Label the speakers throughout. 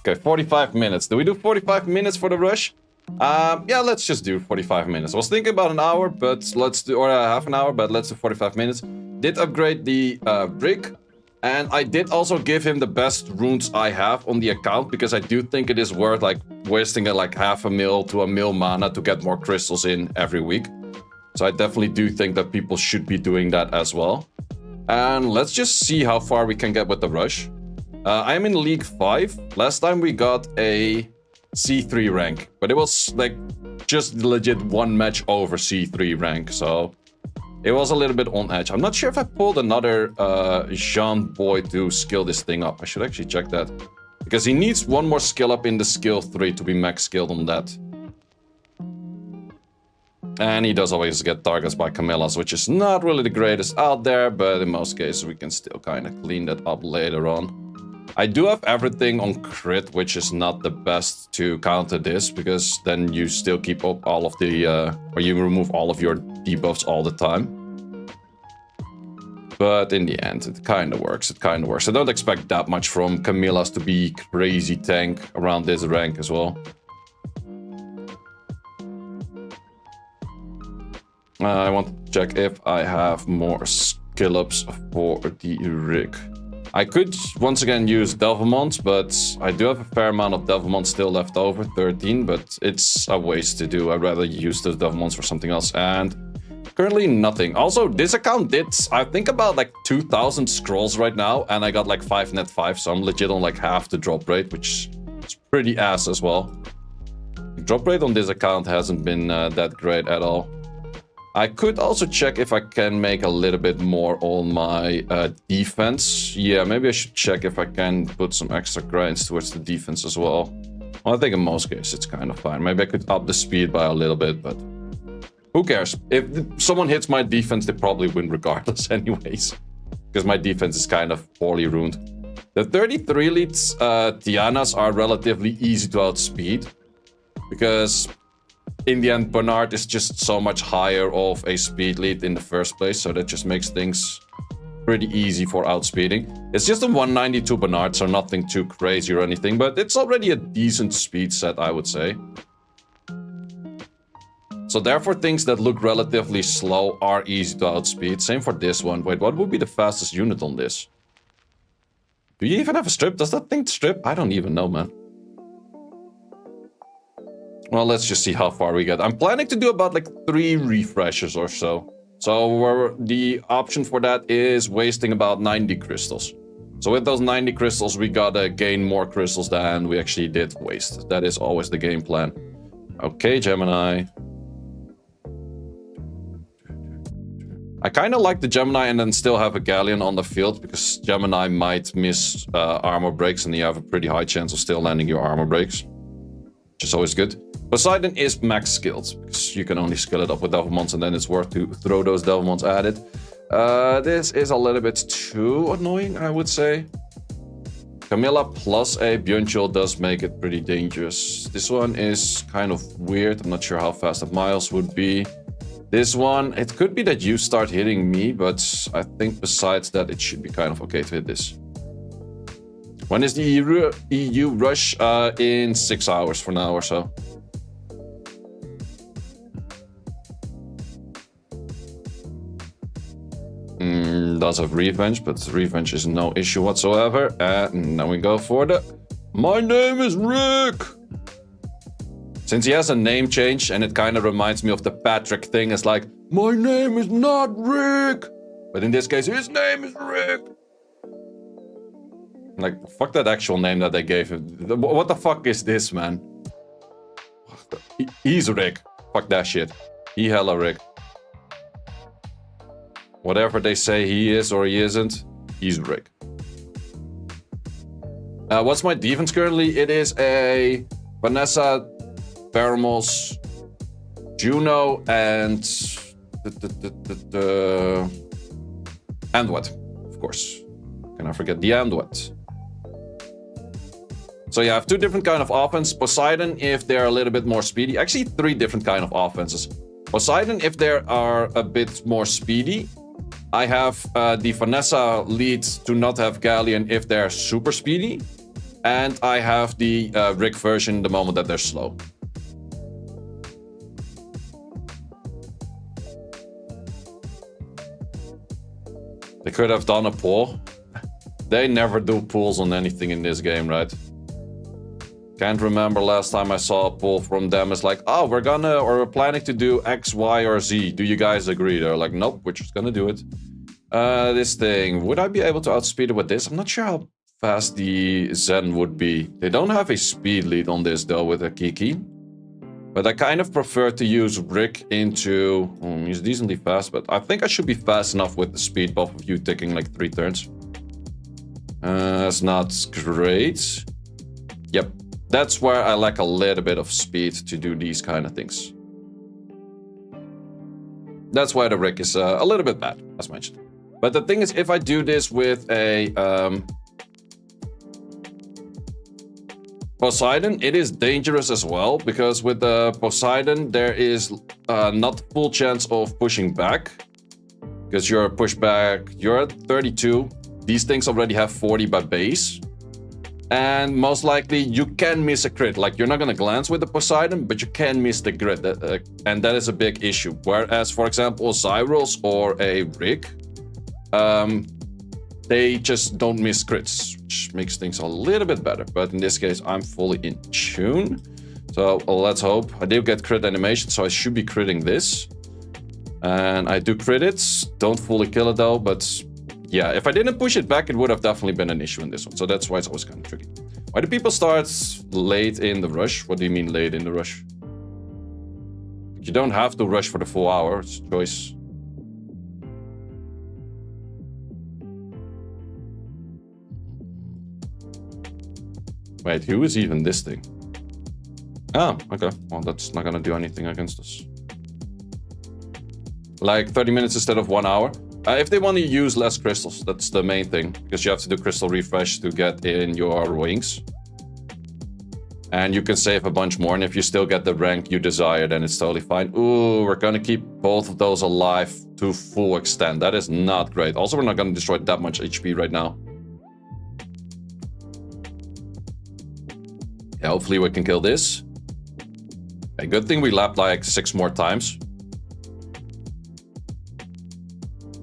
Speaker 1: Okay, 45 minutes. Do we do 45 minutes for the rush? Yeah, let's just do 45 minutes. I was thinking about an hour, but let's do, or half an hour, but let's do 45 minutes. Did upgrade the rig, and I did also give him the best runes I have on the account, because I do think it is worth like wasting like half a mil to a mil mana to get more crystals in every week. So I definitely do think that people should be doing that as well. And let's just see how far we can get with the rush. I am in League 5. Last time we got a C3 rank, but it was like just legit one match over C3 rank, so it was a little bit on edge. I'm not sure if I pulled another Jean boy to skill this thing up. I should actually check that, because he needs one more skill up in the skill 3 to be max skilled on that. And he does always get targets by Camillas, which is not really the greatest out there, but in most cases we can still kind of clean that up later on. I do have everything on crit, which is not the best to counter this, because then you still keep up all of the, or you remove all of your debuffs all the time. But in the end, it kind of works, I don't expect that much from Camillas to be crazy tank around this rank as well. I want to check if I have more skill ups for the rig. I could once again use Devilmont, but I do have a fair amount of Devilmont still left over, 13, but it's a waste to do. I'd rather use those Devilmonts for something else, and currently nothing. Also, this account did, I think, about like 2,000 scrolls right now, and I got like 5 net 5, so I'm legit on like half the drop rate, which is pretty ass as well. The drop rate on this account hasn't been that great at all. I could also check if I can make a little bit more on my defense. Yeah, maybe I should check if I can put some extra grinds towards the defense as well. Well, I think in most cases it's kind of fine. Maybe I could up the speed by a little bit, but who cares? If someone hits my defense, they probably win regardless anyways, because my defense is kind of poorly ruined. The 33 leads Tianas are relatively easy to outspeed, because in the end, Bernard is just so much higher of a speed lead in the first place, so that just makes things pretty easy for outspeeding. It's just a 192 Bernard, so nothing too crazy or anything, but it's already a decent speed set, I would say. So therefore, things that look relatively slow are easy to outspeed. Same for this one. Wait, what would be the fastest unit on this? Do you even have a strip? Does that thing strip? I don't even know, man. Well, let's just see how far we get. I'm planning to do about like 3 refreshes or so. So the option for that is wasting about 90 crystals. So with those 90 crystals, we gotta gain more crystals than we actually did waste. That is always the game plan. Okay, Gemini. I kind of like the Gemini and then still have a Galleon on the field, because Gemini might miss armor breaks and you have a pretty high chance of still landing your armor breaks, which is always good. Poseidon is max skilled, because you can only skill it up with Devilmonts, and then it's worth to throw those Devilmonts at it. This is a little bit too annoying, I would say. Camilla plus a Björnchill does make it pretty dangerous. This one is kind of weird. I'm not sure how fast that Miles would be. This one, it could be that you start hitting me, but I think besides that, it should be kind of okay to hit this. When is the EU rush? In 6 hours for now or so. Does have revenge, but revenge is no issue whatsoever. And now we go for the "My name is Rick." Since he has a name change, and it kind of reminds me of the Patrick thing, it's like, my name is not Rick, but in this case his name is Rick. Like, fuck that actual name that they gave him. What the fuck is this, man? He's Rick. Fuck that shit. He hella Rick. Whatever they say he is or he isn't, he's Rick. What's my defense currently? It is a Vanessa, Paramos, Juno, and Andwet, of course. Can I forget the Andwet? So yeah, I have 2 different kind of offense. Poseidon, if they're a little bit more speedy. Actually, 3 different kind of offenses. Poseidon, if they are a bit more speedy. I have the Vanessa lead to not have Galleon if they're super speedy. And I have the Rick version the moment that they're slow. They could have done a pull. They never do pulls on anything in this game, right? Can't remember last time I saw a pull from them. It's like, oh, we're planning to do X, Y, or Z. Do you guys agree? They're like, nope, we're just gonna do it. This thing, would I be able to outspeed it with this? I'm not sure how fast the Zen would be. They don't have a speed lead on this though with a Kiki. But I kind of prefer to use Rick into... he's decently fast, but I think I should be fast enough with the speed buff of you taking like 3 turns. That's not great. Yep, that's where I lack a little bit of speed to do these kind of things. That's why the Rick is a little bit bad, as mentioned. But the thing is, if I do this with a... Poseidon, it is dangerous as well, because with the Poseidon, there is not full chance of pushing back. Because you're pushed back, you're at 32. These things already have 40 by base. And most likely, you can miss a crit. Like, you're not going to glance with the Poseidon, but you can miss the crit. And that is a big issue. Whereas, for example, Zyros or a Rick, they just don't miss crits, which makes things a little bit better. But in this case, I'm fully in tune. So let's hope. I do get crit animation, so I should be critting this. And I do crit it. Don't fully kill it though, but yeah, if I didn't push it back, it would have definitely been an issue in this one. So that's why it's always kind of tricky. Why do people start late in the rush? What do you mean late in the rush? You don't have to rush for the full hour, it's a choice. Wait, who is even this thing? Oh, okay. Well, that's not gonna do anything against us. Like 30 minutes instead of 1 hour. If they want to use less crystals, that's the main thing. Because you have to do crystal refresh to get in your wings. And you can save a bunch more. And if you still get the rank you desire, then it's totally fine. Ooh, we're gonna keep both of those alive to full extent. That is not great. Also, we're not gonna destroy that much HP right now. Yeah, hopefully we can kill this. A good thing we lapped like 6 more times.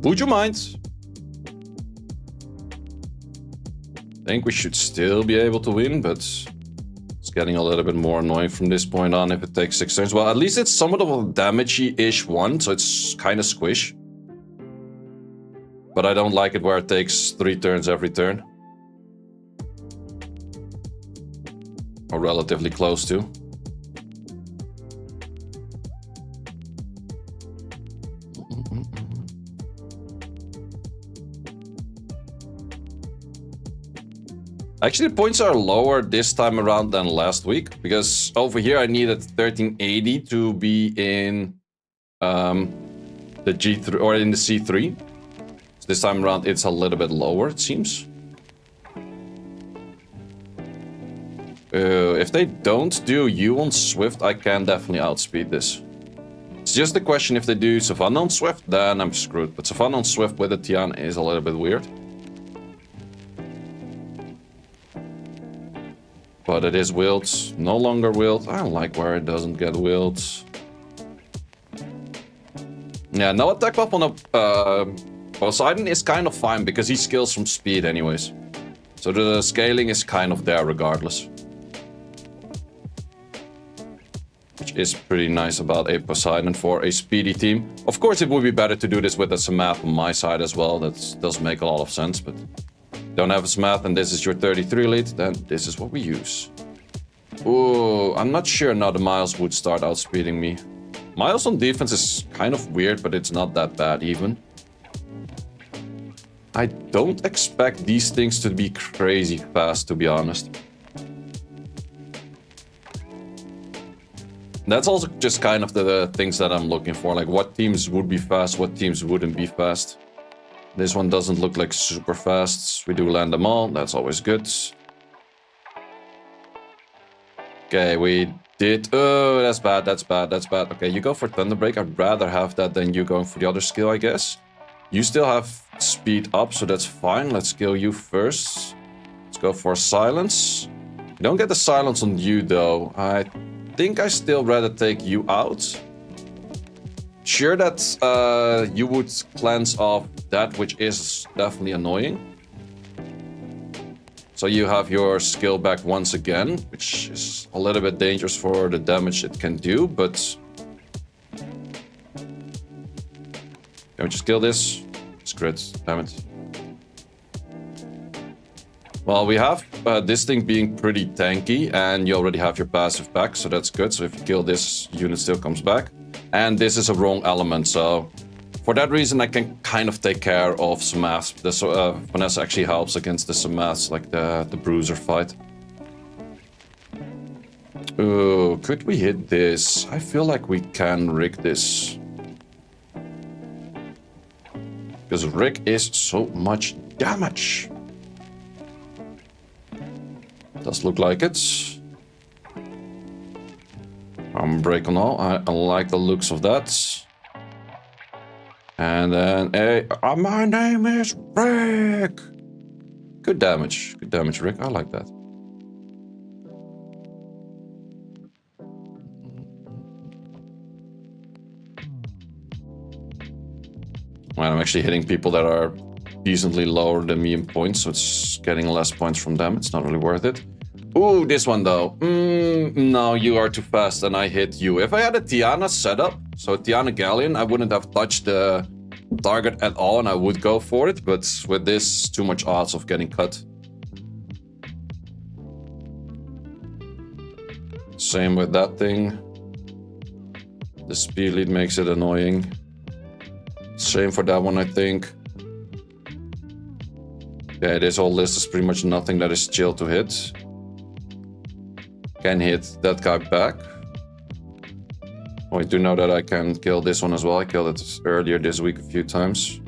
Speaker 1: Would you mind? I think we should still be able to win, but it's getting a little bit more annoying from this point on if it takes 6 turns. Well, at least it's somewhat of a damagey-ish one, so it's kind of squish. But I don't like it where it takes 3 turns every turn. Or relatively close to. Actually, the points are lower this time around than last week, because over here I needed 1380 to be in the G3 or in the C3. So this time around it's a little bit lower, it seems. If they don't do you on Swift, I can definitely outspeed this. It's just the question if they do Savannah on Swift, then I'm screwed. But Savannah on Swift with a Tian is a little bit weird. But it is willed, no longer willed. I don't like where it doesn't get willed. Yeah, no attack buff on a Poseidon is kind of fine because he scales from speed anyways. So the scaling is kind of there regardless. Which is pretty nice about a Poseidon for a speedy team. Of course it would be better to do this with a Samath on my side as well. That does make a lot of sense, but... don't have a Samath and this is your 33 lead, then this is what we use. Ooh, I'm not sure now the Miles would start outspeeding me. Miles on defense is kind of weird, but it's not that bad even. I don't expect these things to be crazy fast, to be honest. That's also just kind of the things that I'm looking for, like what teams would be fast, what teams wouldn't be fast. This one doesn't look like super fast. We do land them all. That's always good. Okay, we did... oh, that's bad. That's bad. That's bad. Okay, you go for Thunderbreak. I'd rather have that than you going for the other skill, I guess. You still have speed up, so that's fine. Let's kill you first. Let's go for Silence. You don't get the silence on you, though. I think I still rather take you out. Sure that you would cleanse off that, which is definitely annoying. So you have your skill back once again, which is a little bit dangerous for the damage it can do, but... Can we just kill this? It's crit, damn it. Well, we have this thing being pretty tanky, and you already have your passive back, so that's good. So if you kill this, unit still comes back. And this is a wrong element, so... For that reason, I can kind of take care of Samaths. The finesse actually helps against the Samaths, like the bruiser fight. Ooh, could we hit this? I feel like we can rig this. Because rig is so much damage. Does look like it. Break on all. I like the looks of that. And then, hey, my name is Rick! Good damage, Rick. I like that. Well, I'm actually hitting people that are decently lower than me in points, so it's getting less points from them. It's not really worth it. Ooh, this one though. No, you are too fast and I hit you. If I had a Tiana setup, so Tiana Galleon, I wouldn't have touched the target at all and I would go for it, but with this, too much odds of getting cut. Same with that thing. The speed lead makes it annoying. Same for that one, I think. Yeah, this whole list is pretty much nothing that is chill to hit. Can hit that guy back. Oh, I do know that I can kill this one as well. I killed it earlier this week a few times.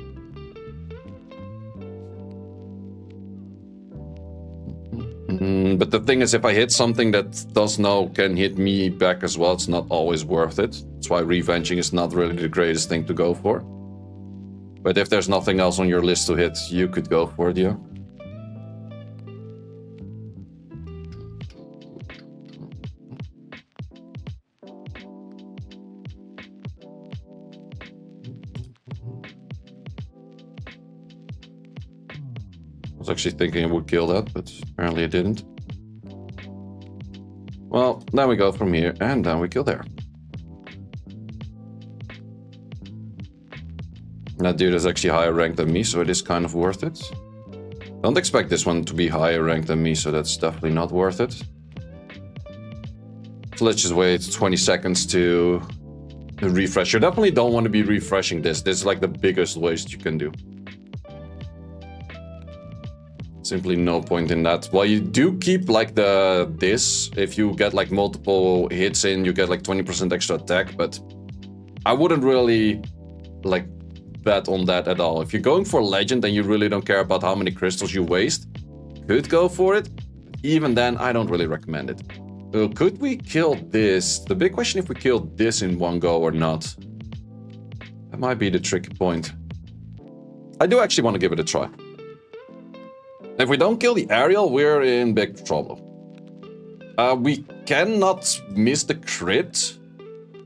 Speaker 1: But the thing is, if I hit something that does know can hit me back as well, it's not always worth it. That's why revenging is not really the greatest thing to go for. But if there's nothing else on your list to hit, you could go for it, yeah. I was actually thinking it would kill that, but apparently it didn't. Well, then we go from here, and then we kill there. That dude is actually higher ranked than me, so it is kind of worth it. Don't expect this one to be higher ranked than me, so that's definitely not worth it. So let's just wait 20 seconds to refresh. You definitely don't want to be refreshing this. This is like the biggest waste you can do. Simply no point in that. Well, you do keep like this. If you get like multiple hits in, you get like 20% extra attack, but I wouldn't really like bet on that at all. If you're going for legend and you really don't care about how many crystals you waste, could go for it. Even then, I don't really recommend it. Could we kill this? The big question if we kill this in one go or not. That might be the tricky point. I do actually want to give it a try. If we don't kill the aerial, we're in big trouble. We cannot miss the crit,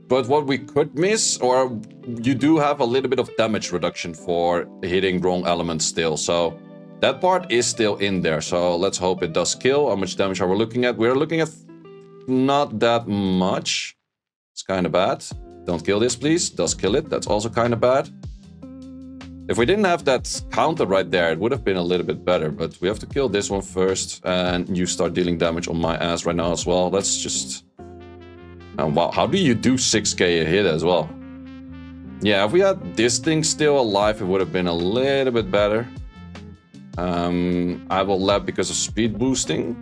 Speaker 1: but what we could miss, or you do have a little bit of damage reduction for hitting wrong elements still, so that part is still in there. So let's hope it does kill. How much damage are we looking at? We're looking at not that much. It's kind of bad. Don't kill this, please. Does kill it. That's also kind of bad. If we didn't have that counter right there, it would have been a little bit better, but we have to kill this one first, and you start dealing damage on my ass right now as well. Let's just... wow, how do you do 6k a hit as well? Yeah, if we had this thing still alive, it would have been a little bit better. I will lap because of speed boosting.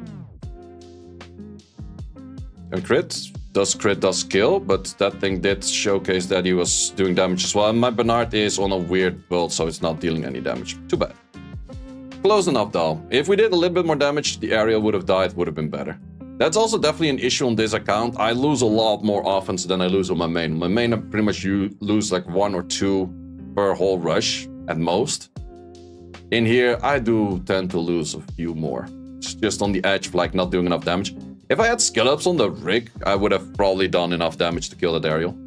Speaker 1: And crit. Crit does kill, but that thing did showcase that he was doing damage as well. And my Bernard is on a weird build, so it's not dealing any damage. Too bad. Close enough though. If we did a little bit more damage, the area would have died, would have been better. That's also definitely an issue on this account. I lose a lot more offense than I lose on my main. My main, I pretty much lose like 1 or 2 per whole rush at most. In here, I do tend to lose a few more. just on the edge of like not doing enough damage. If I had skill ups on the rig, I would have probably done enough damage to kill that aerial.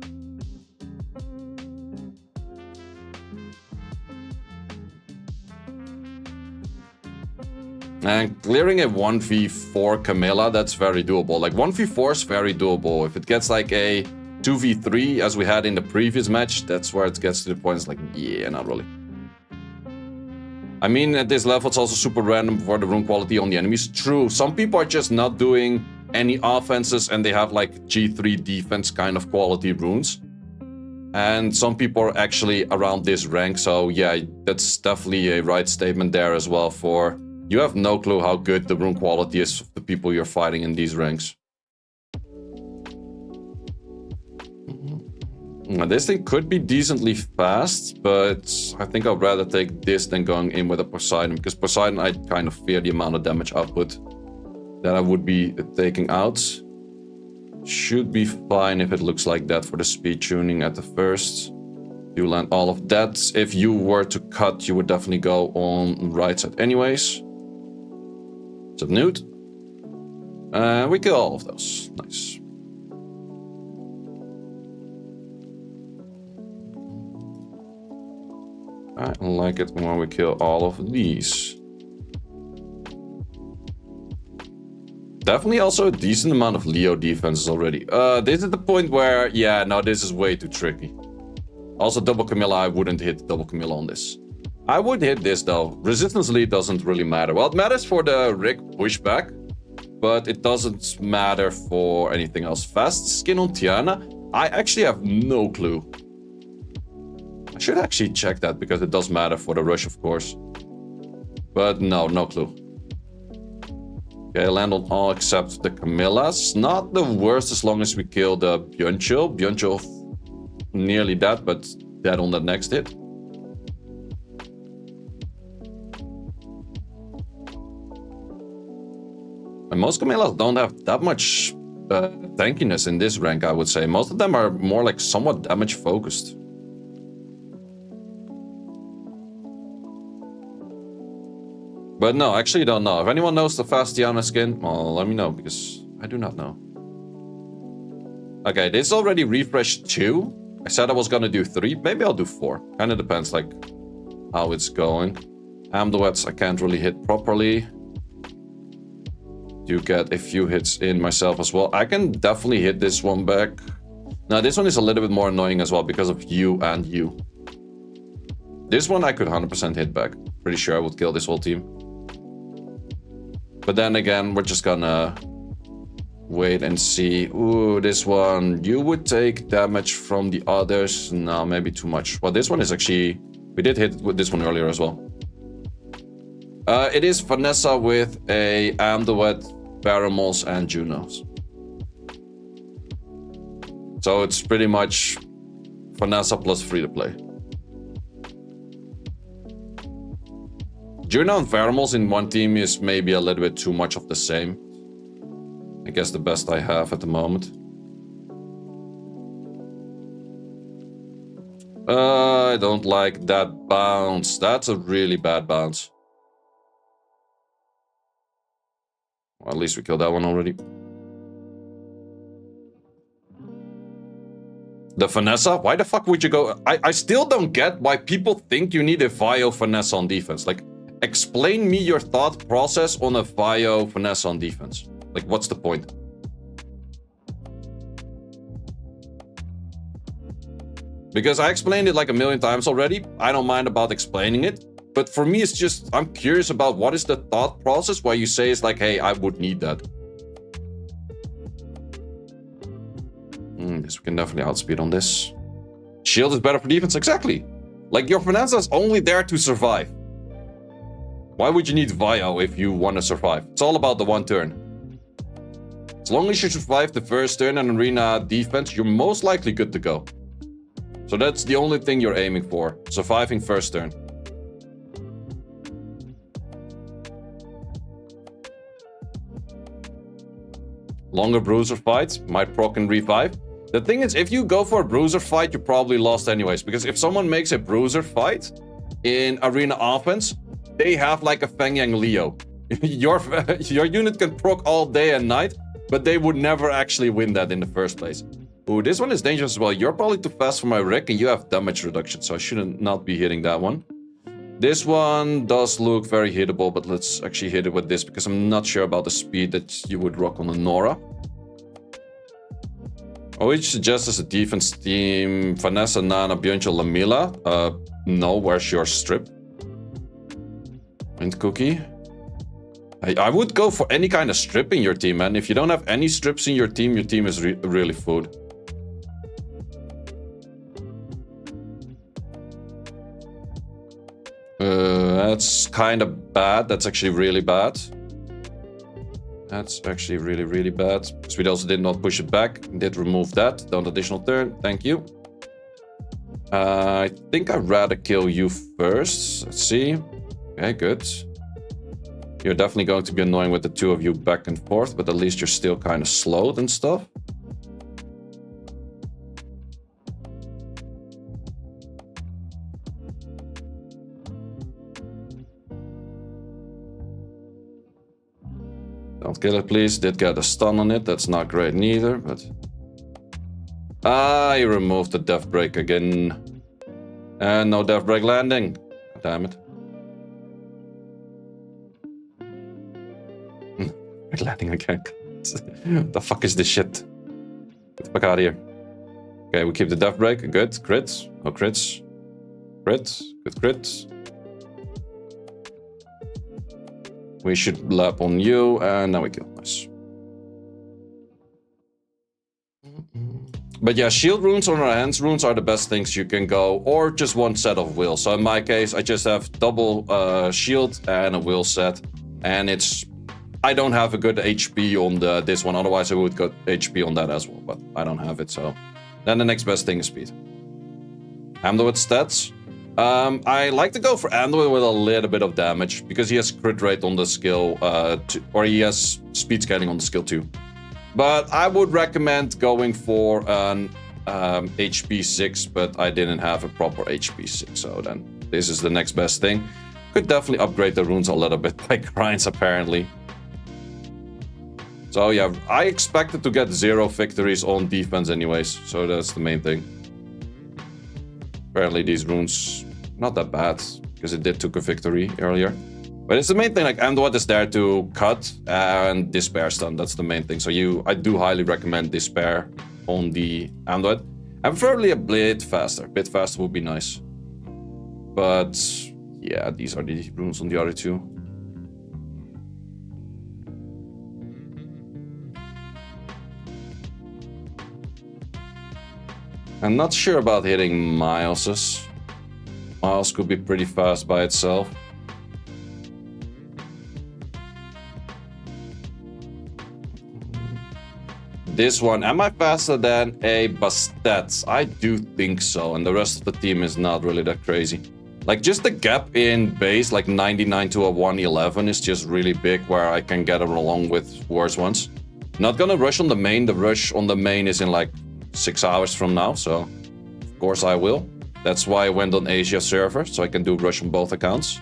Speaker 1: And clearing a 1v4 Camilla, that's very doable. Like 1v4 is very doable. If it gets like a 2v3 as we had in the previous match, that's where it gets to the point. It's like, yeah, not really. I mean, at this level, it's also super random for the rune quality on the enemies. True, some people are just not doing any offenses and they have like G3 defense kind of quality runes. And some people are actually around this rank. So yeah, that's definitely a right statement there as well for... You have no clue how good the rune quality is of the people you're fighting in these ranks. Now, this thing could be decently fast, but I think I'd rather take this than going in with a Poseidon, because Poseidon, I kind of fear the amount of damage output that I would be taking out. Should be fine if it looks like that for the speed tuning at the first. You land all of that. If you were to cut, you would definitely go on right side anyways. Subnute. We kill all of those. Nice. I like it when we kill all of these. Definitely also a decent amount of Leo defenses already. This is the point where, yeah, no, this is way too tricky. Also, double Camilla, I wouldn't hit double Camilla on this. I would hit this though. Resistance lead doesn't really matter. Well, it matters for the rig pushback, but it doesn't matter for anything else. Fast skin on Tiana, I actually have no clue. I should actually check that because it does matter for the rush, of course. But no, no clue. Okay, land on all except the Camillas. Not the worst as long as we kill the Byuncho. Byuncho nearly dead, but dead on the next hit. And most Camillas don't have that much tankiness in this rank, I would say. Most of them are more like somewhat damage focused. But no, I actually don't know. If anyone knows the fast Tiana skin, well, let me know, because I do not know. Okay, this is already refreshed 2. I said I was gonna do 3. Maybe I'll do 4. Kind of depends, like, how it's going. Amduets I can't really hit properly. You get a few hits in myself as well. I can definitely hit this one back. Now, this one is a little bit more annoying as well because of you and you. This one I could 100% hit back. Pretty sure I would kill this whole team. But then again, we're just gonna wait and see. Ooh, this one. You would take damage from the others. No, maybe too much. Well, this one is actually... We did hit with this one earlier as well. It is Vanessa with a Amduet, Baramos, and Junos. So it's pretty much Vanessa plus free to play. Juno and Baramos in one team is maybe a little bit too much of the same. I guess the best I have at the moment. I don't like that bounce. That's a really bad bounce. Well, at least we killed that one already. The Vanessa? Why the fuck would you go... I still don't get why people think you need a Vio Vanessa on defense. Like, explain me your thought process on a Vio Vanessa on defense. Like, what's the point? Because I explained it like a million times already. I don't mind about explaining it. But for me, it's just, I'm curious about what is the thought process why you say it's like, hey, I would need that. This we can definitely outspeed on this. Shield is better for defense, exactly. Like, your Vanessa is only there to survive. Why would you need Vio if you want to survive? It's all about the one turn. As long as you survive the first turn and arena defense, you're most likely good to go. So that's the only thing you're aiming for. Surviving first turn. Longer bruiser fights might proc and revive. The thing is, if you go for a bruiser fight, you probably lost anyways. Because if someone makes a bruiser fight in arena offense, they have like a Feng Yang Leo. your unit can proc all day and night, but they would never actually win that in the first place. Ooh, this one is dangerous as well. You're probably too fast for my Rick, and you have damage reduction, so I shouldn't not be hitting that one. This one does look very hittable, but let's actually hit it with this, because I'm not sure about the speed that you would rock on a Nora. I would suggest as a defense team, Vanessa, Nana, Björncho, Lamila. No, where's your strip? And Cookie. I would go for any kind of strip in your team, man. If you don't have any strips in your team is really food. That's kind of bad. That's actually really bad. That's actually really bad. Because we also did not push it back. Did remove that. Don't additional turn. Thank you. I think I'd rather kill you first. Let's see. Okay, good. You're definitely going to be annoying with the two of you back and forth, but at least you're still kind of slowed and stuff. Don't kill it, please. Did get a stun on it. That's not great neither, but... I removed the death break again. And no death break landing. Damn it. Landing again. What the fuck is this shit? Get the fuck out of here. Okay, we keep the death break. Good. Crits. No crits. Crit. Good crits. We should lap on you, and now we kill. Nice. But yeah, shield runes or hands runes are the best things you can go, or just one set of will. So in my case, I just have double shield and a will set, and it's... I don't have a good HP on this one, otherwise I would get HP on that as well, but I don't have it, so... Then the next best thing is speed. Amduit stats. I like to go for Amduit with a little bit of damage, because he has crit rate on the skill, or he has speed scaling on the skill too. But I would recommend going for an HP 6, but I didn't have a proper HP 6, so then this is the next best thing. Could definitely upgrade the runes a little bit by grinds, apparently. So yeah, I expected to get 0 victories on defense anyways, so that's the main thing. Apparently these runes, not that bad, because it did took a victory earlier. But it's the main thing, like Amduit is there to cut and Despair stun, that's the main thing. So I do highly recommend Despair on the Amduit. And preferably a bit faster would be nice. But yeah, these are the runes on the other two. I'm not sure about hitting Miles's. Miles could be pretty fast by itself. This one, am I faster than a Bastet? I do think so, and the rest of the team is not really that crazy. Like, just the gap in base, like 99 to a 111 is just really big, where I can get along with worse ones. Not gonna rush on the main. The rush on the main is in like 6 hours from now, so of course I will. That's why I went on Asia server, so I can do rush on both accounts.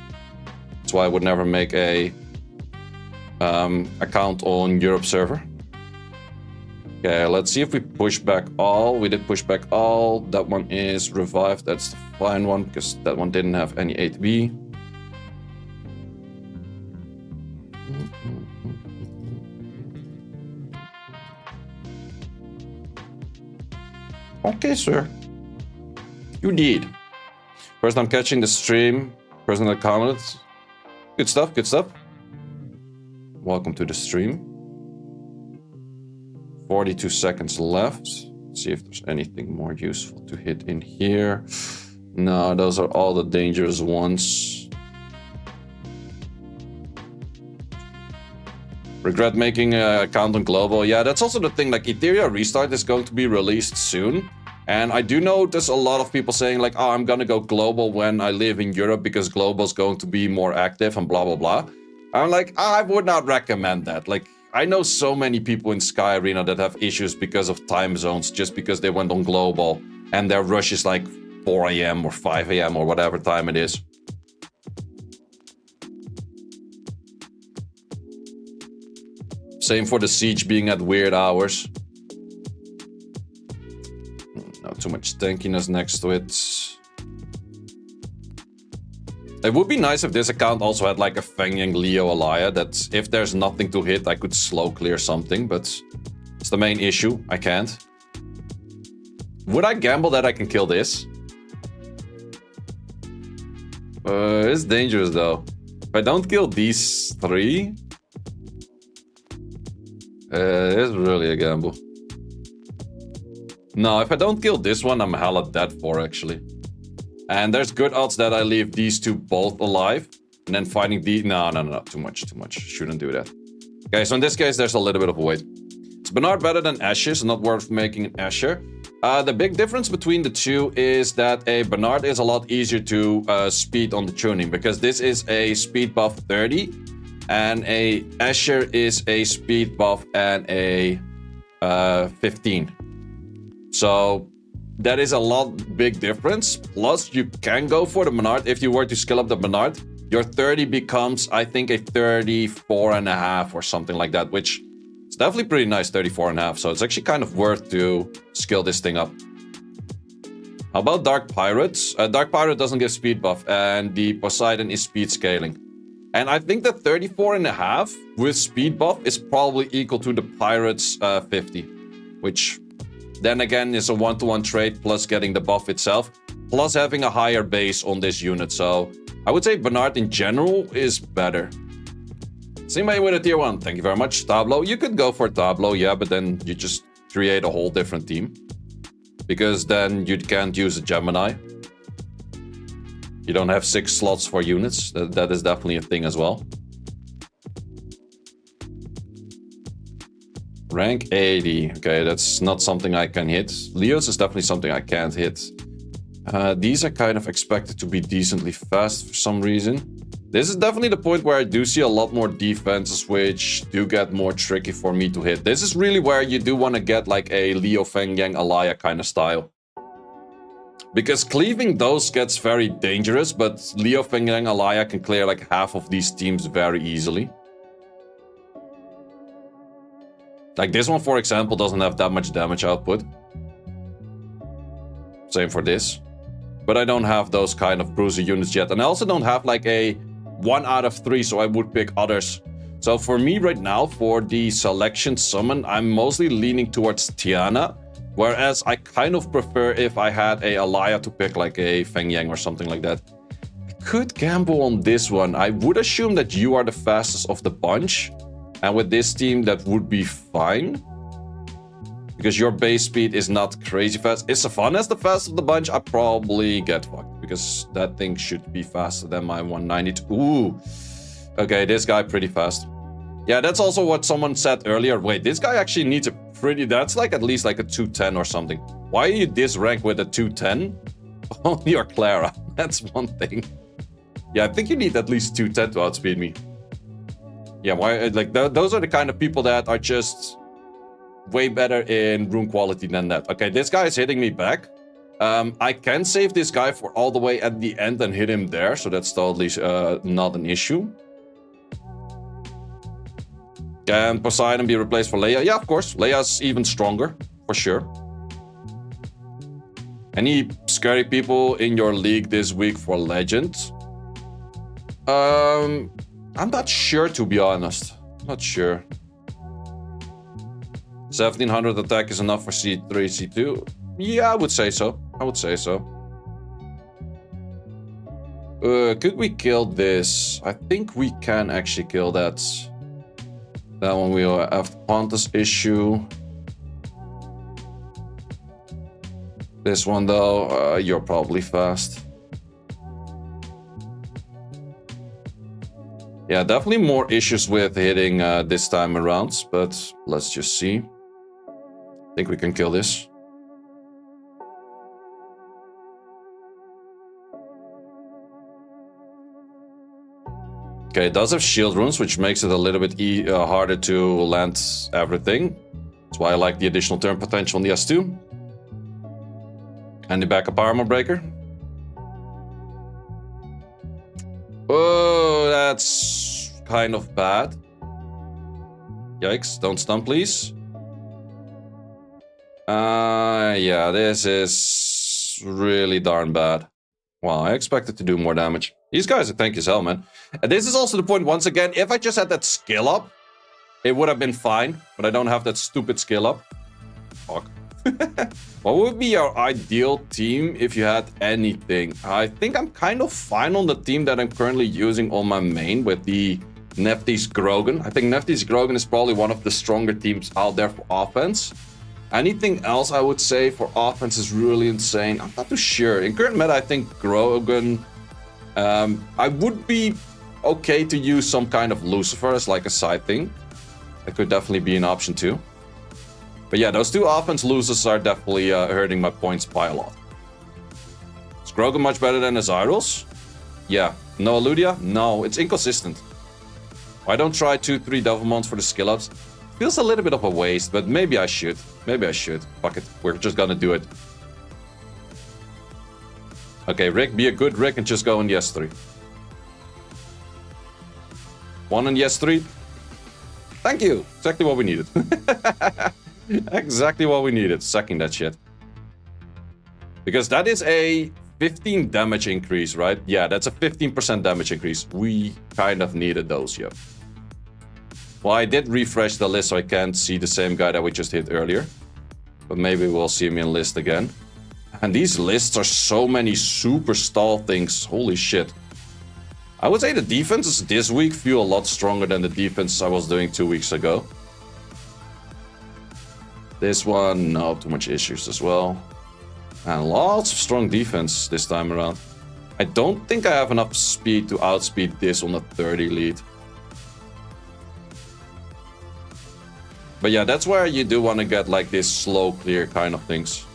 Speaker 1: That's why I would never make a account on Europe server. Okay, let's see if we push back all. We did push back all. That one is revived. That's the fine one, because that one didn't have any ATB. Okay, sir. You did. First I'm catching the stream. Person that commented. Good stuff, good stuff. Welcome to the stream. 42 seconds left. Let's see if there's anything more useful to hit in here. No, those are all the dangerous ones. Regret making an account on Global. Yeah, that's also the thing. Like, Ethereum Restart is going to be released soon. And I do know there's a lot of people saying like, oh, I'm gonna go global when I live in Europe because global is going to be more active and blah, blah, blah. I'm like, I would not recommend that. Like, I know so many people in Sky Arena that have issues because of time zones, just because they went on global and their rush is like 4 AM or 5 AM or whatever time it is. Same for the siege being at weird hours. Not too much tankiness next to it. It would be nice if this account also had like a Feng Yang Leo Alaya, that if there's nothing to hit, I could slow clear something, but it's the main issue. I can't. Would I gamble that I can kill this? It's dangerous though. If I don't kill these three, it's really a gamble. No, if I don't kill this one, I'm hella dead for actually. And there's good odds that I leave these two both alive. And then fighting the... No, too much. Shouldn't do that. Okay, so in this case, there's a little bit of a wait. Is Bernard better than Ashes? Not worth making an Asher. The big difference between the two is that a Bernard is a lot easier to speed on the tuning, because this is a speed buff 30 and a Asher is a speed buff and a 15. So that is a lot big difference. Plus you can go for the Bernard. If you were to skill up the Bernard, your 30 becomes, I think, a 34.5 or something like that, which is definitely pretty nice, 34.5. So it's actually kind of worth to skill this thing up. How about Dark Pirates? Dark Pirate doesn't give speed buff, and the Poseidon is speed scaling. And I think the 34.5 with speed buff is probably equal to the Pirate's 50, which then again is a one-to-one trade, plus getting the buff itself, plus having a higher base on this unit. So I would say Bernard in general is better. Somebody with a tier 1, thank you very much. Tableau, you could go for Tableau, yeah, but then you just create a whole different team, because then you can't use a Gemini. You don't have 6 slots for units. That is definitely a thing as well. Rank 80. Okay, that's not something I can hit. Leos is definitely something I can't hit. These are kind of expected to be decently fast for some reason. This is definitely the point where I do see a lot more defenses, which do get more tricky for me to hit. This is really where you do want to get like a Leo Feng Yang Alaya kind of style. Because cleaving those gets very dangerous, but Leo Feng Yang Alaya can clear like half of these teams very easily. Like this one, for example, doesn't have that much damage output. Same for this. But I don't have those kind of bruiser units yet. And I also don't have like a 1 out of 3, so I would pick others. So for me right now, for the selection summon, I'm mostly leaning towards Tiana. Whereas I kind of prefer if I had a Alaya to pick like a Feng Yang or something like that. I could gamble on this one. I would assume that you are the fastest of the bunch. And with this team, that would be fine. Because your base speed is not crazy fast. Is Savannah the fastest of the bunch? I probably get fucked. Because that thing should be faster than my 192. Ooh. Okay, this guy pretty fast. Yeah, that's also what someone said earlier. Wait, this guy actually needs a pretty... That's like at least like a 210 or something. Why are you this ranked with a 210? Oh, you're Clara. That's one thing. Yeah, I think you need at least 210 to outspeed me. Yeah, why? Like those are the kind of people that are just way better in rune quality than that. Okay, this guy is hitting me back. I can save this guy for all the way at the end and hit him there, so that's totally not an issue. Can Poseidon be replaced for Leia? Yeah, of course. Leia's even stronger, for sure. Any scary people in your league this week for Legend? I'm not sure, to be honest. Not sure. 1700 attack is enough for C3, C2? Yeah, I would say so. I would say so. Could we kill this? I think we can actually kill that. That one we'll have the Pontus issue. This one though, you're probably fast. Yeah, definitely more issues with hitting this time around, but let's just see. I think we can kill this. Okay, it does have shield runes, which makes it a little bit harder to land everything. That's why I like the additional turn potential on the S2. And the backup armor breaker. Oh, that's kind of bad. Yikes, don't stun, please. Yeah, this is really darn bad. Wow, I expected to do more damage. These guys are tanky as hell, man. And this is also the point, once again, if I just had that skill up, it would have been fine, but I don't have that stupid skill up. Fuck. What would be your ideal team if you had anything? I think I'm kind of fine on the team that I'm currently using on my main with the Nephthys Grogan. I think Nephthys Grogan is probably one of the stronger teams out there for offense. Anything else I would say for offense is really insane. I'm not too sure. In current meta, I think Grogan... I would be okay to use some kind of Lucifer as like a side thing. That could definitely be an option too. But yeah, those two offense losers are definitely hurting my points by a lot. Is Grogan much better than Azyros? Yeah. No Eludia? No, it's inconsistent. Why don't try 2-3 Devilmons for the skill ups? Feels a little bit of a waste, but maybe I should. Maybe I should. Fuck it. We're just gonna do it. Okay, Rick, be a good Rick and just go in the S3. 1 in the S3. Thank you. Exactly what we needed. Exactly what we needed. Sucking that shit. Because that is a 15 damage increase, right? Yeah, that's a 15% damage increase. We kind of needed those, yeah. Well, I did refresh the list so I can't see the same guy that we just hit earlier. But maybe we'll see me in list again. And these lists are so many super stall things. Holy shit. I would say the defenses this week feel a lot stronger than the defense I was doing 2 weeks ago. This one, no, too much issues as well. And lots of strong defense this time around. I don't think I have enough speed to outspeed this on a 30 lead. But yeah, that's where you do want to get like this slow clear kind of things.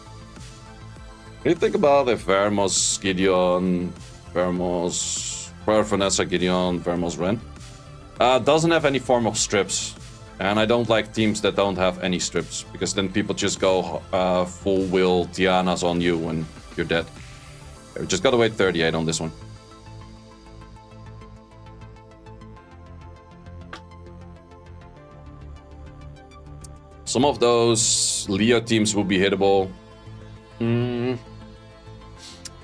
Speaker 1: What do you think about if Vermos, Gideon, Vermos, Vanessa, Gideon, Vermos, Ren? Doesn't have any form of strips. And I don't like teams that don't have any strips. Because then people just go full will Tianas on you when you're dead. We just gotta wait 38 on this one. Some of those Leo teams will be hittable.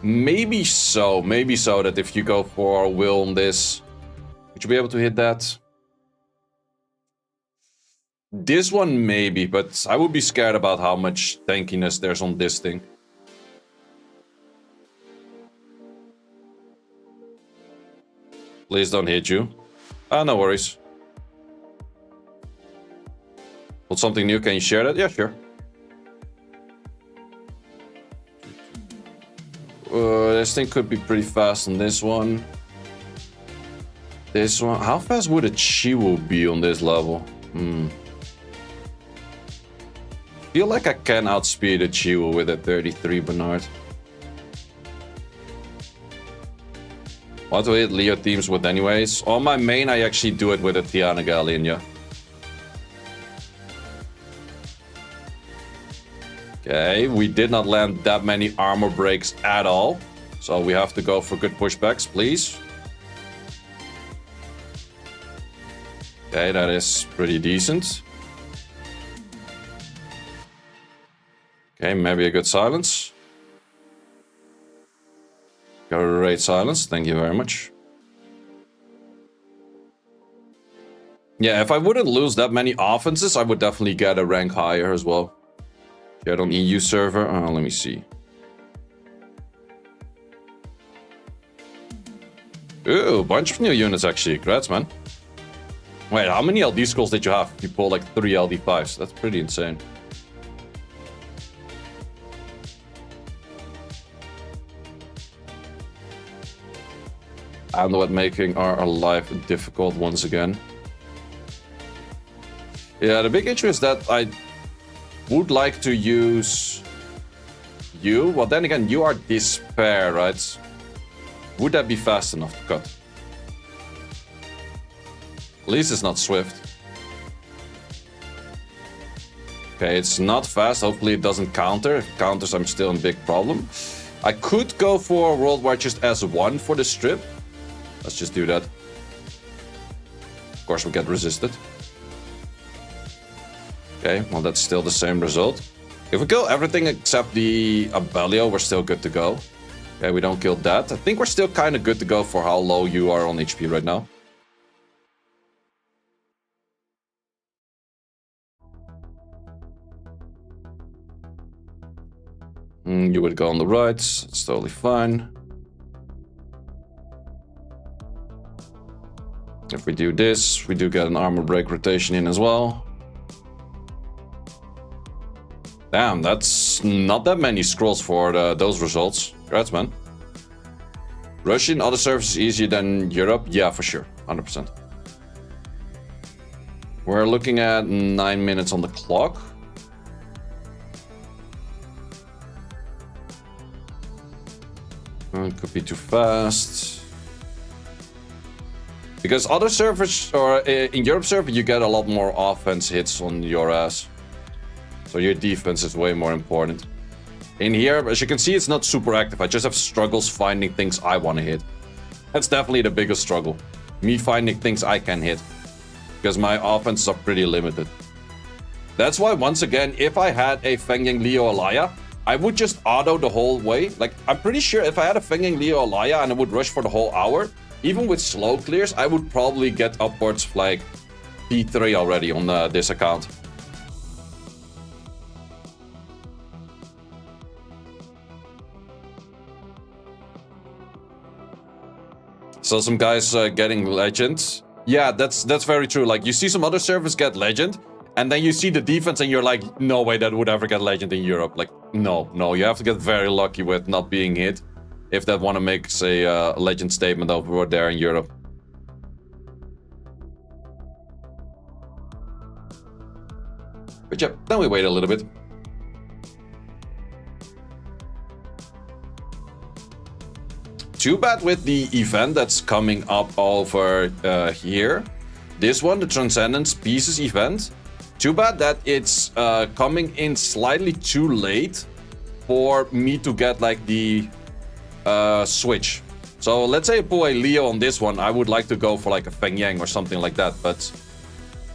Speaker 1: Maybe so. Maybe so that if you go for will on this, would you be able to hit that? This one maybe, but I would be scared about how much tankiness there's on this thing. Please don't hit you. No worries. What's something new? Can you share that? Yeah, sure. This thing could be pretty fast on this one. This one. How fast would a Chiwu be on this level? Feel like I can outspeed a Chiwu with a 33 Bernard. What to hit Leo teams with anyways? On my main, I actually do it with a Tiana Galinia. Okay, we did not land that many armor breaks at all. So we have to go for good pushbacks, please. Okay, that is pretty decent. Okay, maybe a good silence. Great silence, thank you very much. Yeah, if I wouldn't lose that many offenses, I would definitely get a rank higher as well. Shared on EU server. Let me see. Ooh, bunch of new units actually. Congrats, man. Wait, how many LD scrolls did you have? You pulled like 3 LD5s. That's pretty insane. And what making our life difficult once again. Yeah, the big issue is that I would like to use you. Well, then again, you are despair, right? Would that be fast enough to cut? At least it's not swift. Okay, it's not fast. Hopefully it doesn't counter. If it counters, I'm still in big problem. I could go for Worldwide just S1 for the strip. Let's just do that. Of course, we get resisted. Okay, well, that's still the same result. If we kill everything except the Abellio, we're still good to go. Okay, we don't kill that. I think we're still kind of good to go for how low you are on HP right now. You would go on the right. It's totally fine. If we do this, we do get an armor break rotation in as well. Damn, that's not that many scrolls for those results. Congrats, man. Russian other services easier than Europe? Yeah, for sure. 100%. We're looking at 9 minutes on the clock. Could be too fast. Because other servers, or in Europe server, you get a lot more offense hits on your ass. So your defense is way more important. In here, as you can see, it's not super active. I just have struggles finding things I want to hit. That's definitely the biggest struggle. Me finding things I can hit. Because my offenses are pretty limited. That's why, once again, if I had a Feng Yang Leo Alaya, I would just auto the whole way. Like, I'm pretty sure if I had a Feng Yang Leo Alaya and I would rush for the whole hour, even with slow clears, I would probably get upwards like P3 already on this account. So some guys getting legend. Yeah, that's very true. Like, you see some other servers get legend, and then you see the defense and you're like, no way that would ever get legend in Europe. Like, no, you have to get very lucky with not being hit if that want to make, say, a legend statement over there in Europe. But yeah, then we wait a little bit. Too bad with the event that's coming up over here. This one, the Transcendence Pieces event. Too bad that it's coming in slightly too late for me to get like the switch. So let's say I pull a Leo on this one, I would like to go for like a Feng Yang or something like that, but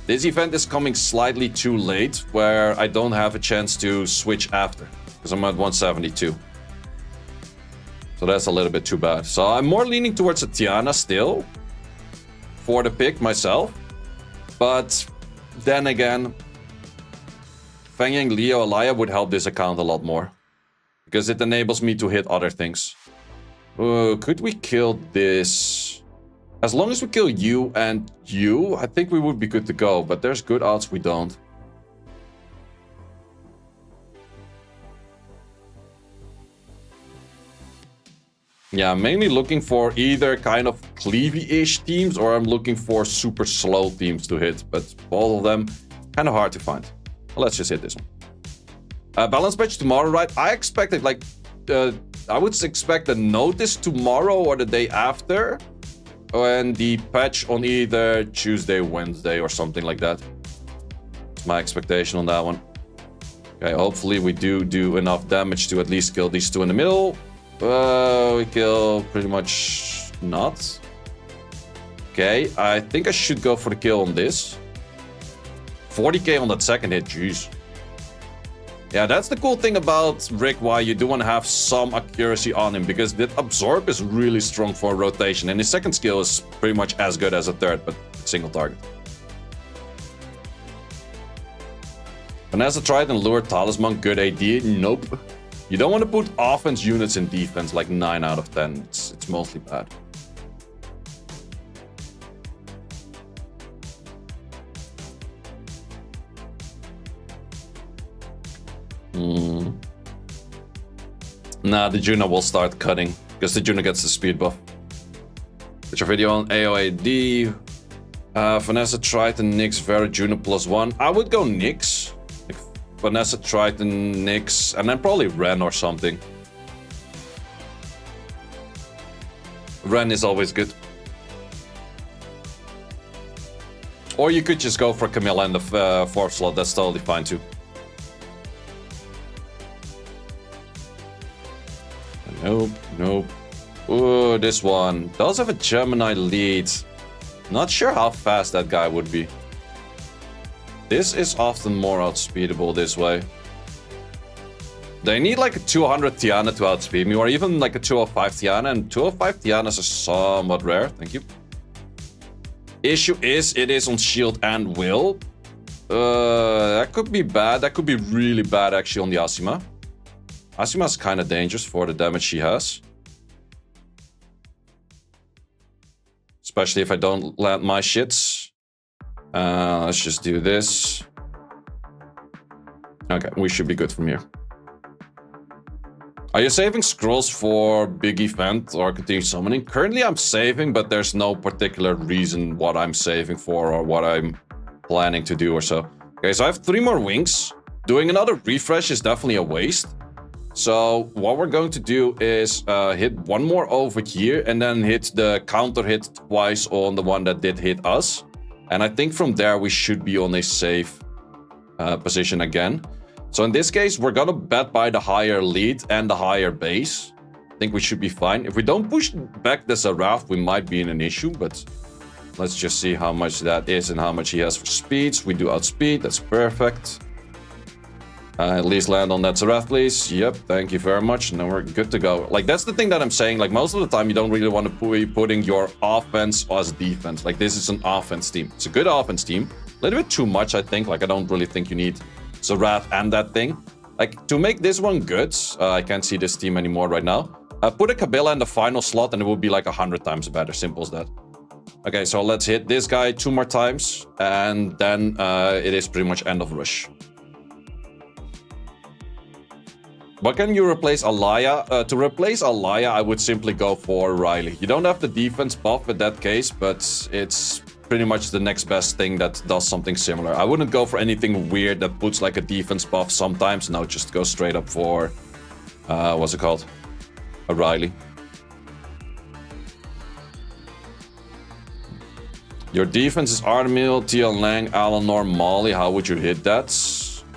Speaker 1: this event is coming slightly too late where I don't have a chance to switch after because I'm at 172. So that's a little bit too bad. So I'm more leaning towards a Tiana still for the pick myself, but then again, Feng Yang Leo Alaya would help this account a lot more because it enables me to hit other things. Could we kill this? As long as we kill you and you, I think we would be good to go, but there's good odds we don't. Yeah, I'm mainly looking for either kind of cleavy-ish teams or I'm looking for super slow teams to hit, but all of them kind of hard to find. Well, let's just hit this one. Balance patch tomorrow, right? I expected like I would expect a notice tomorrow or the day after, and the patch on either Tuesday, Wednesday, or something like that. That's my expectation on that one. Okay, hopefully we do enough damage to at least kill these two in the middle. We kill pretty much not. Okay, I think I should go for the kill on this. 40k on that second hit, jeez. Yeah, that's the cool thing about Rick, why you do want to have some accuracy on him, because that absorb is really strong for rotation, and his second skill is pretty much as good as a third, but single target. Vanessa tried and lured Talisman, good idea. Nope. You don't want to put offense units in defense like 9 out of 10. It's mostly bad. Nah, the Juno will start cutting because the Juno gets the speed buff. Put your video on AoE. Vanessa Triton, Nyx, Vera, Juno +1. I would go Nyx. Like Vanessa Triton, Nyx, and then probably Ren or something. Ren is always good. Or you could just go for Camilla in the 4th slot. That's totally fine too. Nope, nope. Ooh, this one does have a Gemini lead. Not sure how fast that guy would be. This is often more outspeedable this way. They need like a 200 Tiana to outspeed me, or even like a 205 Tiana, and 205 Tianas are somewhat rare. Thank you. Issue is, it is on shield and will. That could be bad. That could be really bad actually on the Asima. Asima's kind of dangerous for the damage she has. Especially if I don't land my shits. Let's just do this. Okay, we should be good from here. Are you saving scrolls for big event or continue summoning? Currently I'm saving, but there's no particular reason what I'm saving for or what I'm planning to do or so. Okay, so I have 3 more wings. Doing another refresh is definitely a waste. So what we're going to do is hit 1 more over here and then hit the counter hit twice on the one that did hit us. And I think from there we should be on a safe position again. So in this case, we're gonna bet by the higher lead and the higher base. I think we should be fine. If we don't push back the Seraph, we might be in an issue, but let's just see how much that is and how much he has for speeds. We do outspeed, that's perfect. At least land on that Seraph, please. Yep, thank you very much. And then we're good to go. Like, that's the thing that I'm saying. Like, most of the time, you don't really want to be putting your offense as defense. Like, this is an offense team. It's a good offense team. A little bit too much, I think. Like, I don't really think you need Seraph and that thing. Like, to make this one good, I can't see this team anymore right now. Put a Kabila in the final slot and it will be like 100 times better. Simple as that. Okay, so let's hit this guy 2 more times. And then it is pretty much end of rush. What can you replace Alaya? To replace Alaya, I would simply go for Riley. You don't have the defense buff in that case, but it's pretty much the next best thing that does something similar. I wouldn't go for anything weird that puts like a defense buff sometimes. No, just go straight up for, what's it called? A Riley. Your defense is Artemil, TL Lang, Alanor, Molly. How would you hit that?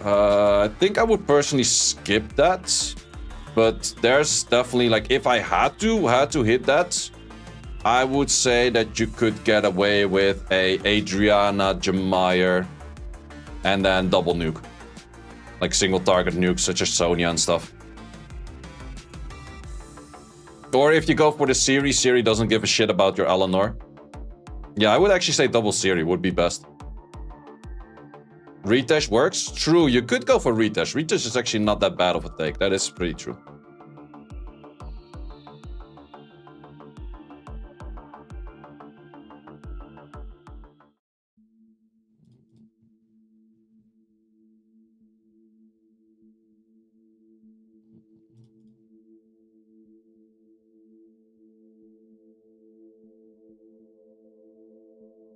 Speaker 1: I think I would personally skip that. But there's definitely, like, if I had to hit that, I would say that you could get away with a Adriana, Jemire, and then double nuke. Like single target nukes such as Sonya and stuff. Or if you go for the Siri doesn't give a shit about your Eleanor. Yeah, I would actually say double Siri would be best. Retouch works? True, you could go for retouch. Retouch is actually not that bad of a take. That is pretty true.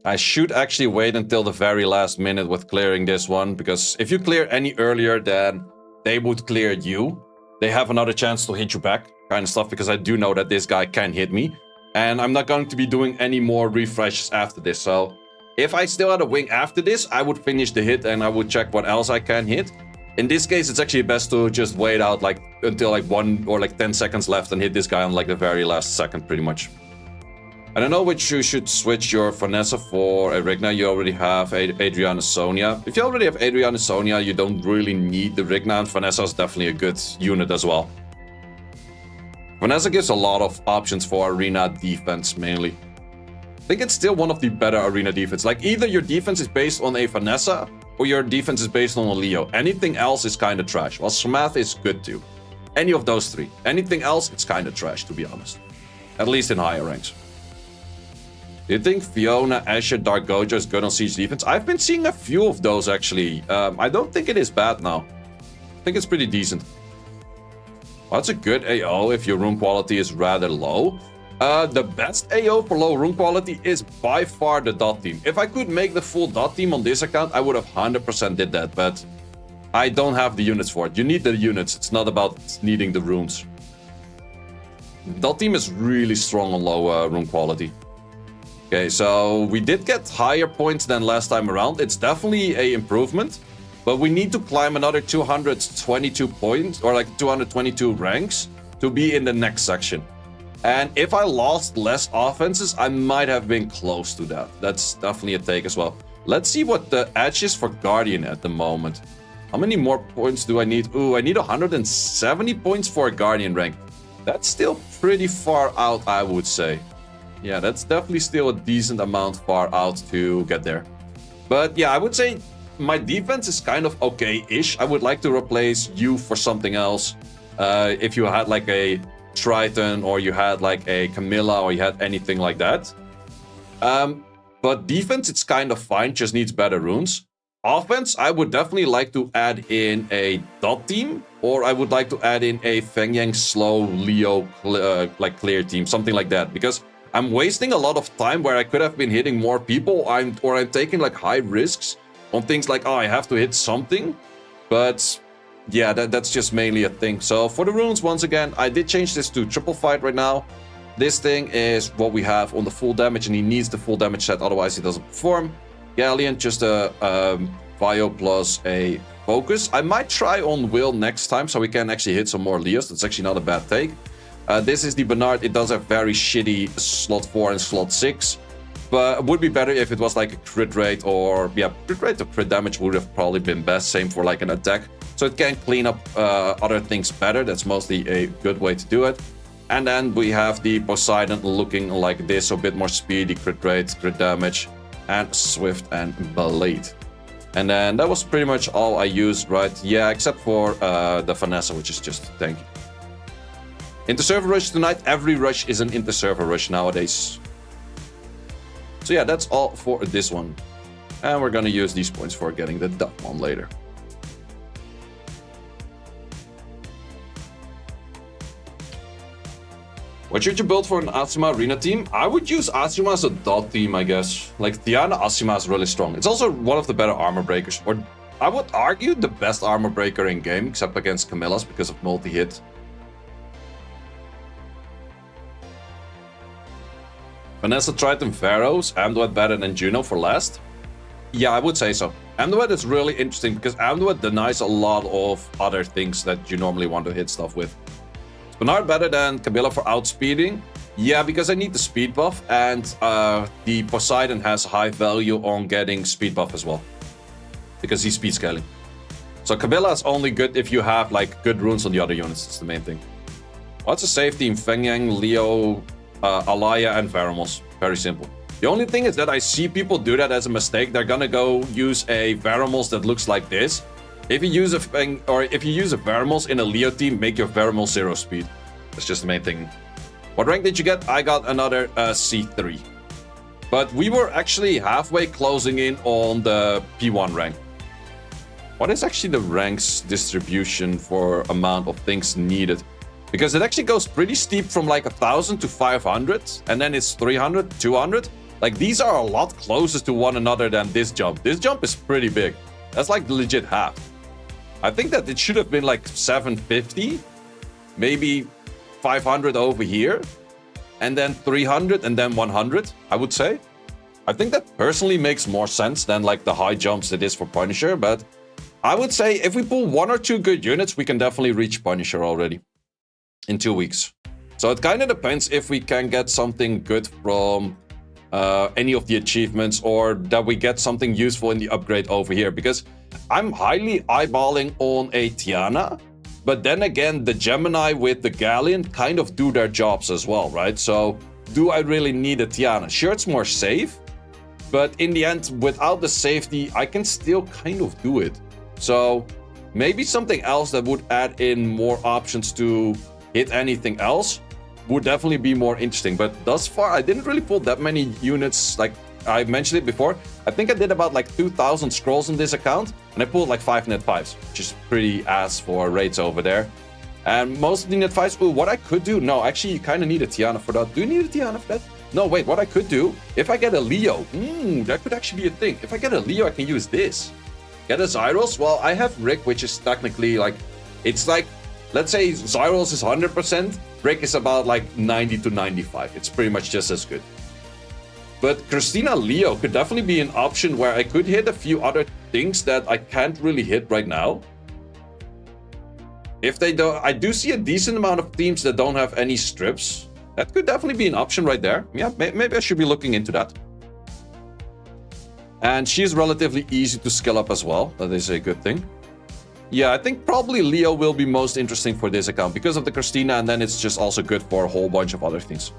Speaker 1: I should actually wait until the very last minute with clearing this one, because if you clear any earlier, then they would clear you. They have another chance to hit you back, kind of stuff, because I do know that this guy can hit me. And I'm not going to be doing any more refreshes after this, so if I still had a wing after this, I would finish the hit and I would check what else I can hit. In this case, it's actually best to just wait out like until like 1 or like 10 seconds left and hit this guy on like the very last second, pretty much. I don't know which you should switch your Vanessa for Erigna. You already have Adriana Sonya. If you already have Adriana Sonya, you don't really need the Rigna, and Vanessa is definitely a good unit as well. Vanessa gives a lot of options for arena defense, mainly. I think it's still one of the better arena defense. Like, either your defense is based on a Vanessa, or your defense is based on a Leo. Anything else is kind of trash. Well, Smath is good too. Any of those 3. Anything else, it's kind of trash, to be honest. At least in higher ranks. Do you think Fiona, Asher, Dark Gojo is good on siege defense? I've been seeing a few of those, actually. I don't think it is bad now. I think it's pretty decent. Well, that's a good AO if your rune quality is rather low. The best AO for low rune quality is by far the dot team. If I could make the full dot team on this account, I would have 100% did that, but I don't have the units for it. You need the units. It's not about needing the runes. Dot team is really strong on low rune quality. Okay, so we did get higher points than last time around. It's definitely an improvement, but we need to climb another 222 points, or like 222 ranks, to be in the next section. And if I lost less offenses, I might have been close to that. That's definitely a take as well. Let's see what the edge is for Guardian at the moment. How many more points do I need? Ooh, I need 170 points for a Guardian rank. That's still pretty far out, I would say. Yeah, that's definitely still a decent amount far out to get there. But yeah, I would say my defense is kind of okay-ish. I would like to replace you for something else. If you had like a Triton or you had like a Camilla or you had anything like that. But defense, it's kind of fine, just needs better runes. Offense, I would definitely like to add in a dot team, or I would like to add in a Feng Yang slow Leo like clear team, something like that, because I'm wasting a lot of time where I could have been hitting more people, or I'm taking like high risks on things like, oh, I have to hit something. But yeah, that's just mainly a thing. So for the runes, once again, I did change this to triple fight right now. This thing is what we have on the full damage, and he needs the full damage set, otherwise he doesn't perform. Galleon, just a Vio plus a focus. I might try on Will next time, so we can actually hit some more Leos. That's actually not a bad take. This is the Bernard. It does have very shitty slot 4 and slot 6. But it would be better if it was like a crit rate, or yeah, crit rate or crit damage would have probably been best. Same for like an attack. So it can clean up other things better. That's mostly a good way to do it. And then we have the Poseidon looking like this, so a bit more speedy, crit rate, crit damage, and swift and blade. And then that was pretty much all I used, right? Yeah, except for the Vanessa, which is just a tank. Inter-server rush tonight. Every rush is an inter-server rush nowadays. So yeah, that's all for this one. And we're gonna use these points for getting the duck one later. What should you build for an Asuma Arena team? I would use Asuma as a dot team, I guess. Like, Diana Asuma is really strong. It's also one of the better armor breakers. Or, I would argue, the best armor breaker in game, except against Camillas because of multi-hit. Vanessa Triton Pharaohs, Amduet better than Juno for last? Yeah, I would say so. Amduet is really interesting because Amduet denies a lot of other things that you normally want to hit stuff with. Bernard better than Camilla for outspeeding? Yeah, because I need the speed buff, and the Poseidon has high value on getting speed buff as well, because he's speed scaling. So Camilla is only good if you have like good runes on the other units. That's the main thing. What's a safe team? Feng Yang, Leo, Alaya, and Varamos. Very simple. The only thing is that I see people do that as a mistake. They're gonna go use a Varamos that looks like this. If you use a Feng, or if you use a Varamos in a Leo team, make your Varamos 0 speed. That's just the main thing. What rank did you get? I got another C3. But we were actually halfway closing in on the P1 rank. What is actually the ranks distribution for amount of things needed? Because it actually goes pretty steep from like 1,000 to 500, and then it's 300, 200. Like, these are a lot closer to one another than this jump. This jump is pretty big. That's like legit half. I think that it should have been like 750, maybe 500 over here, and then 300 and then 100, I would say. I think that personally makes more sense than like the high jumps it is for Punisher, but I would say if we pull 1 or 2 good units, we can definitely reach Punisher already in 2 weeks. So it kind of depends if we can get something good from any of the achievements, or that we get something useful in the upgrade over here, because I'm highly eyeballing on a Tiana, but then again, the Gemini with the Galleon kind of do their jobs as well, right? So do I really need a Tiana? Sure, it's more safe, but in the end, without the safety, I can still kind of do it. So maybe something else that would add in more options to hit anything else would definitely be more interesting. But thus far, I didn't really pull that many units. Like I mentioned it before, I think I did about like 2,000 scrolls on this account, and I pulled like 5 net 5s, which is pretty ass for rates over there. And most of the net 5s, ooh, what I could do, no, actually you kind of need a Tiana for that. Do you need a Tiana for that? No, wait, what I could do, if I get a Leo, that could actually be a thing. If I get a Leo, I can use this. Get a Zyros, well, I have Rick, which is technically like, it's like, let's say Zyros is 100%, Rick is about like 90 to 95. It's pretty much just as good. But Christina Leo could definitely be an option where I could hit a few other things that I can't really hit right now. If they don't, I do see a decent amount of teams that don't have any strips. That could definitely be an option right there. Yeah, maybe I should be looking into that. And she's relatively easy to skill up as well. That is a good thing. Yeah, I think probably Leo will be most interesting for this account because of the Christina, and then it's just also good for a whole bunch of other things.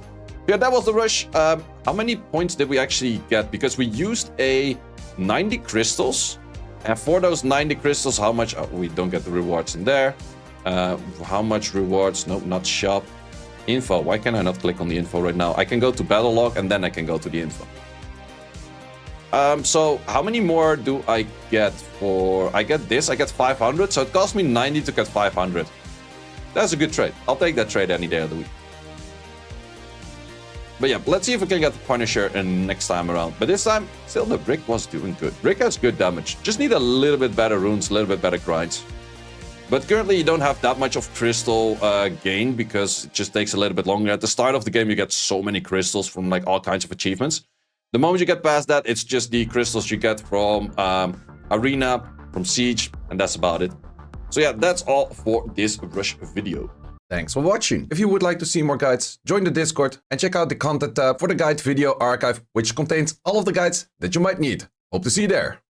Speaker 1: Yeah, that was the rush. How many points did we actually get? Because we used a 90 crystals. And for those 90 crystals, how much... Oh, we don't get the rewards in there. How much rewards? Nope, not shop. Info. Why can I not click on the info right now? I can go to battle log and then I can go to the info. So how many more do I get for... I get this. I get 500. So it cost me 90 to get 500. That's a good trade. I'll take that trade any day of the week. But yeah, let's see if we can get the Punisher next time around. But this time, still the Rick was doing good. Rick has good damage. Just need a little bit better runes, a little bit better grinds. But currently you don't have that much of crystal gain because it just takes a little bit longer. At the start of the game, you get so many crystals from like all kinds of achievements. The moment you get past that, it's just the crystals you get from Arena, from Siege, and that's about it. So yeah, that's all for this rush video. Thanks for watching. If you would like to see more guides, join the Discord and check out the content tab for the guide video archive, which contains all of the guides that you might need. Hope to see you there.